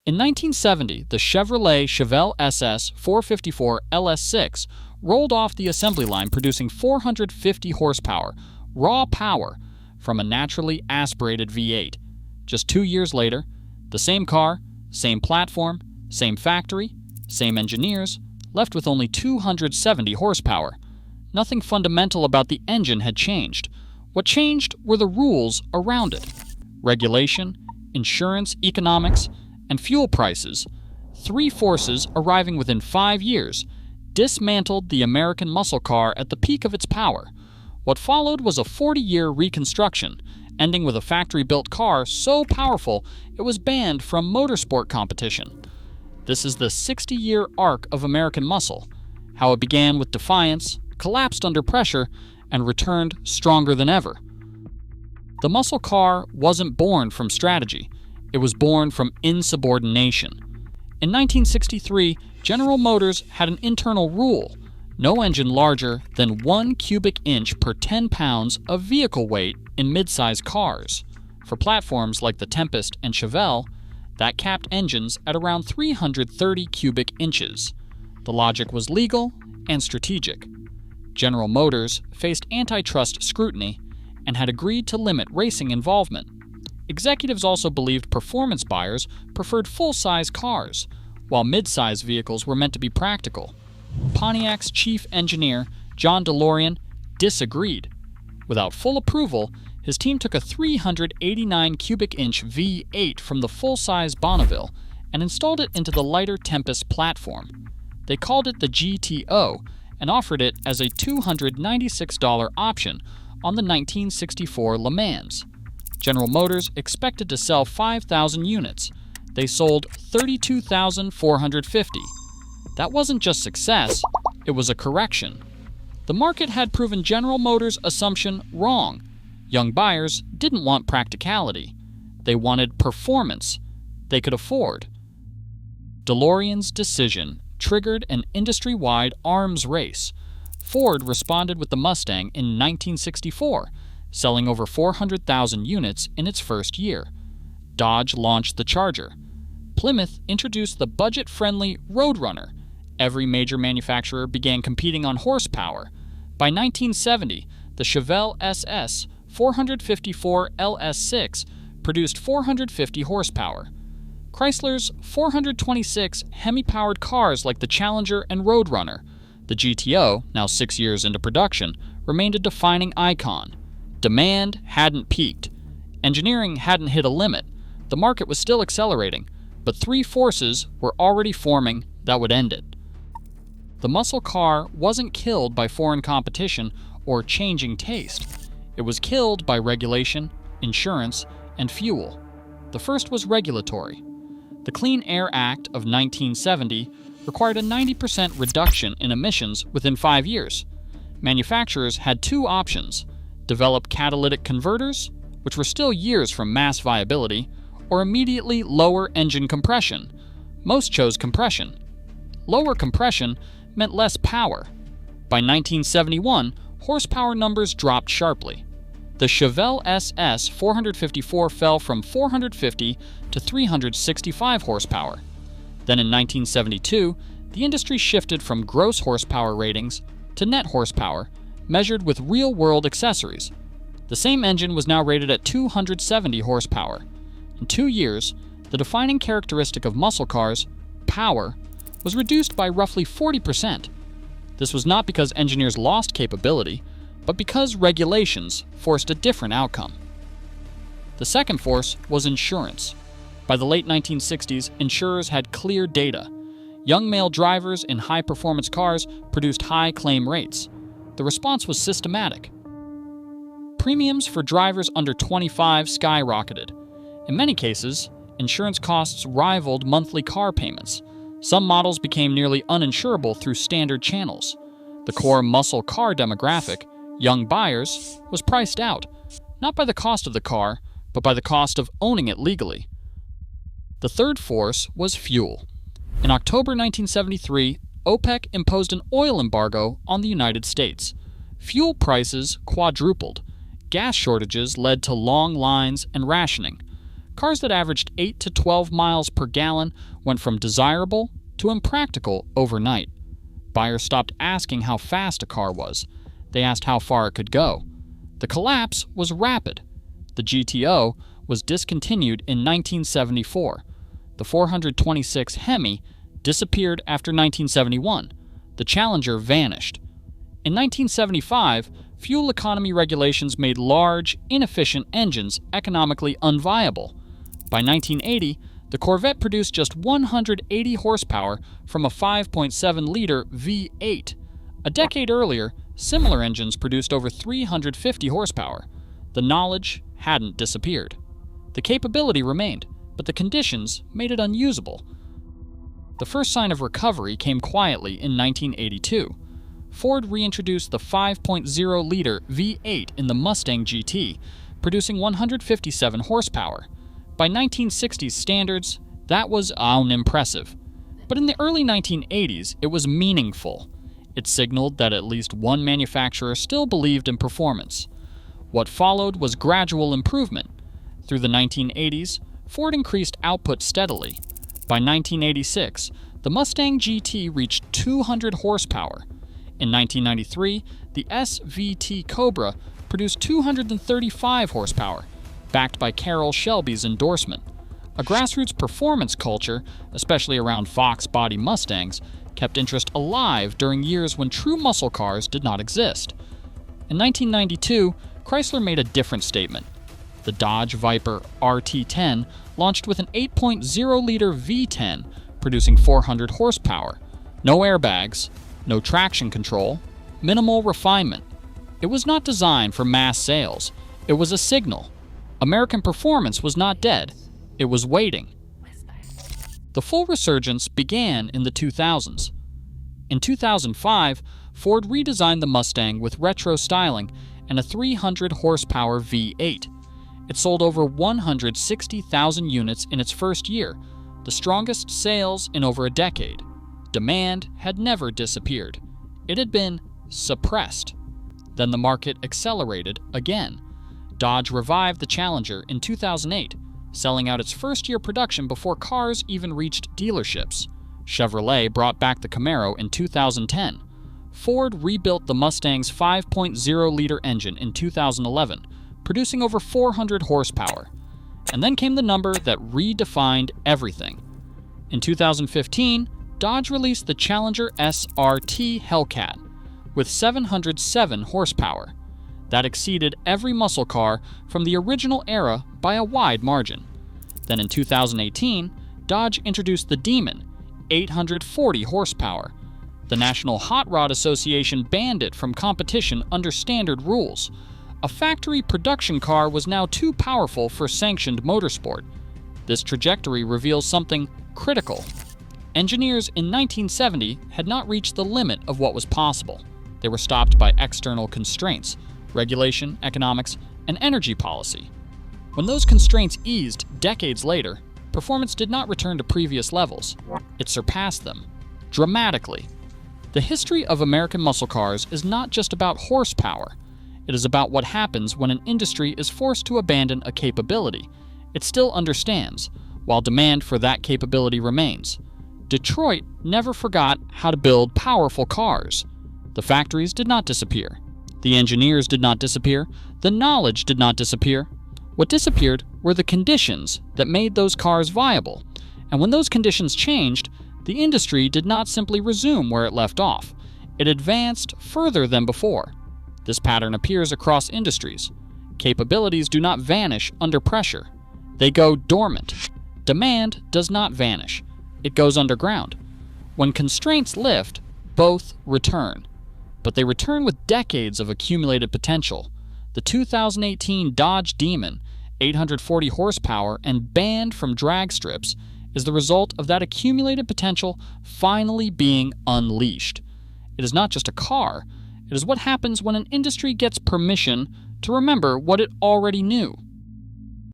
In 1970, the Chevrolet SS 454 LS6 rolled off the assembly line producing 450 horsepower, raw power, from a naturally aspirated V8. Just 2 years later, the same car, same platform, same factory, same engineers, left with only 270 horsepower. Nothing fundamental about the engine had changed. What changed were the rules around it. Regulation, insurance, economics, and fuel prices, three forces arriving within 5 years, dismantled the American muscle car at the peak of its power. What followed was a 40-year reconstruction, ending with a factory-built car so powerful it was banned from motorsport competition. This is the 60-year arc of American muscle, how it began with defiance, collapsed under pressure, and returned stronger than ever. The muscle car wasn't born from strategy. It was born from insubordination. In 1963, General Motors had an internal rule: no engine larger than 1 cubic inch per 10 pounds of vehicle weight in midsize cars. For platforms like the Tempest and Chevelle, that capped engines at around 330 cubic inches. The logic was legal and strategic. General Motors faced antitrust scrutiny and had agreed to limit racing involvement. Executives also believed performance buyers preferred full-size cars, while mid-size vehicles were meant to be practical. Pontiac's chief engineer, John DeLorean, disagreed. Without full approval, his team took a 389 cubic inch V8 from the full-size Bonneville and installed it into the lighter Tempest platform. They called it the GTO and offered it as a $296 option on the 1964 Le Mans. General Motors expected to sell 5,000 units. They sold 32,450. That wasn't just success, it was a correction. The market had proven General Motors' assumption wrong. Young buyers didn't want practicality. They wanted performance they could afford. DeLorean's decision triggered an industry-wide arms race. Ford responded with the Mustang in 1964, selling over 400,000 units in its first year. Dodge launched the Charger. Plymouth introduced the budget-friendly Roadrunner. Every major manufacturer began competing on horsepower. By 1970, the Chevelle SS 454 LS6 produced 450 horsepower. Chrysler's 426 Hemi-powered cars like the Challenger and Roadrunner. The GTO, now 6 years into production, remained a defining icon. Demand hadn't peaked. Engineering hadn't hit a limit. The market was still accelerating, but three forces were already forming that would end it. The muscle car wasn't killed by foreign competition or changing taste. It was killed by regulation, insurance, and fuel. The first was regulatory. The Clean Air Act of 1970 required a 90% reduction in emissions within 5 years. Manufacturers had two options: develop catalytic converters, which were still years from mass viability, or immediately lower engine compression. Most chose compression. Lower compression meant less power. By 1971, horsepower numbers dropped sharply. The Chevelle SS 454 fell from 450 to 365 horsepower. Then in 1972, the industry shifted from gross horsepower ratings to net horsepower, measured with real-world accessories. The same engine was now rated at 270 horsepower. In 2 years, the defining characteristic of muscle cars, power, was reduced by roughly 40%. This was not because engineers lost capability, but because regulations forced a different outcome. The second force was insurance. By the late 1960s, insurers had clear data. Young male drivers in high-performance cars produced high claim rates. The response was systematic. Premiums for drivers under 25 skyrocketed. In many cases, insurance costs rivaled monthly car payments. Some models became nearly uninsurable through standard channels. The core muscle car demographic, young buyers, was priced out, not by the cost of the car, but by the cost of owning it legally. The third force was fuel. In October 1973, OPEC imposed an oil embargo on the United States. Fuel prices quadrupled. Gas shortages led to long lines and rationing. cars that averaged 8 to 12 miles per gallon went from desirable to impractical overnight. Buyers stopped asking how fast a car was. They asked how far it could go. The collapse was rapid. The GTO was discontinued in 1974. The 426 Hemi disappeared after 1971. The Challenger vanished. In 1975, fuel economy regulations made large, inefficient engines economically unviable. By 1980, the Corvette produced just 180 horsepower from a 5.7-liter V8. A decade earlier, similar engines produced over 350 horsepower. The knowledge hadn't disappeared. The capability remained, but the conditions made it unusable. The first sign of recovery came quietly in 1982. Ford reintroduced the 5.0-liter V8 in the Mustang GT, producing 157 horsepower. By 1960s standards, that was unimpressive. But in the early 1980s, it was meaningful. It signaled that at least one manufacturer still believed in performance. What followed was gradual improvement. Through the 1980s, Ford increased output steadily. By 1986, the Mustang GT reached 200 horsepower. In 1993, the SVT Cobra produced 235 horsepower, backed by Carroll Shelby's endorsement. A grassroots performance culture, especially around Fox body Mustangs, kept interest alive during years when true muscle cars did not exist. In 1992, Chrysler made a different statement. The Dodge Viper RT10 launched with an 8.0-liter V10, producing 400 horsepower. No airbags, no traction control, minimal refinement. It was not designed for mass sales. It was a signal. American performance was not dead. It was waiting. The full resurgence began in the 2000s. In 2005, Ford redesigned the Mustang with retro styling and a 300 horsepower V8. It sold over 160,000 units in its first year, the strongest sales in over a decade. Demand had never disappeared. It had been suppressed. Then the market accelerated again. Dodge revived the Challenger in 2008, selling out its first-year production before cars even reached dealerships. Chevrolet brought back the Camaro in 2010. Ford rebuilt the Mustang's 5.0-liter engine in 2011, producing over 400 horsepower. And then came the number that redefined everything. In 2015, Dodge released the Challenger SRT Hellcat with 707 horsepower. That exceeded every muscle car from the original era by a wide margin. Then in 2018, Dodge introduced the Demon, 840 horsepower. The National Hot Rod Association banned it from competition under standard rules. A factory production car was now too powerful for sanctioned motorsport. This trajectory reveals something critical. Engineers in 1970 had not reached the limit of what was possible. They were stopped by external constraints, regulation, economics, and energy policy. When those constraints eased decades later, performance did not return to previous levels. It surpassed them, dramatically. The history of American muscle cars is not just about horsepower. It is about what happens when an industry is forced to abandon a capability it still understands, while demand for that capability remains. Detroit never forgot how to build powerful cars. The factories did not disappear. The engineers did not disappear. The knowledge did not disappear. What disappeared were the conditions that made those cars viable. And when those conditions changed, the industry did not simply resume where it left off. It advanced further than before. This pattern appears across industries. Capabilities do not vanish under pressure. They go dormant. Demand does not vanish. It goes underground. When constraints lift, both return. But they return with decades of accumulated potential. The 2018 Dodge Demon, 840 horsepower and banned from drag strips, is the result of that accumulated potential finally being unleashed. It is not just a car. It is what happens when an industry gets permission to remember what it already knew.